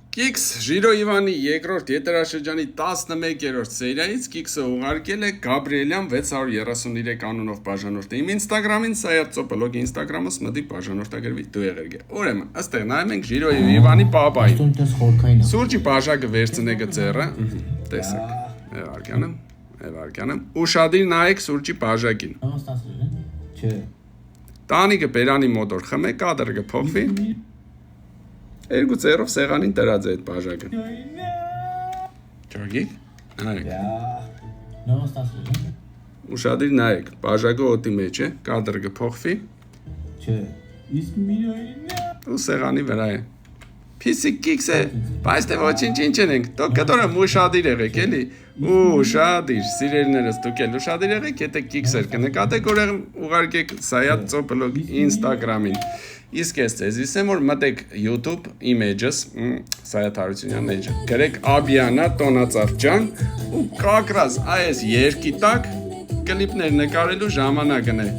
Կիքս Ժիրո Իվանի երկրորդ եթերաշրջանի 11-րդ սերիայից Կիքսը ուղարկել է Գաբրիելյան 633 անունով բաժանորդը իմ Instagram-ին, սա է ծոպլոգի Instagram-ս մտի բաժանորդագրվի դու եղերգե։ Ուրեմն, ըստեղ նայում ենք Ժիրո Իվանի պապային։ Սուրճի բաժակը վերցնեք ձեռը, տեսեք, Էվարկյանը, ուշադիր նայեք սուրճի բաժակին։ Չէ։ Տանիքը բերանի մոտոր խմեք, կադրը կփոխվի։ Երկու ծերով սեղանին տրած է այդ բաժակը։ Ճոգիկ։ Նայեք։ Ուշադիր նայեք, բաժակը օդի մեջ է, կադրը կփոխվի։ Չէ։ Իսկ միրայինն ու սեղանի վրա է։ Փիսիկ Կիքս է, բայց դե ոչինչ ենք։ Դուք կտորը ուշադիր եղեք, էլի։ Ուշադիր, սիրելիներս դուք էլ ուշադիր եղեք, եթե Կիքսեր կնկատեք, ուղարկեք Սայա Ծոպլոգ Instagram-ին։ Իսկ ես ձեզ ասեմ, որ մտեք YouTube images, Սայաթ Հարությունյան էջը, գրեք Աբիանա Տոնածաղջան ու կակրած այս երկի տակ կլիպներ նկարելու ժամանակն է։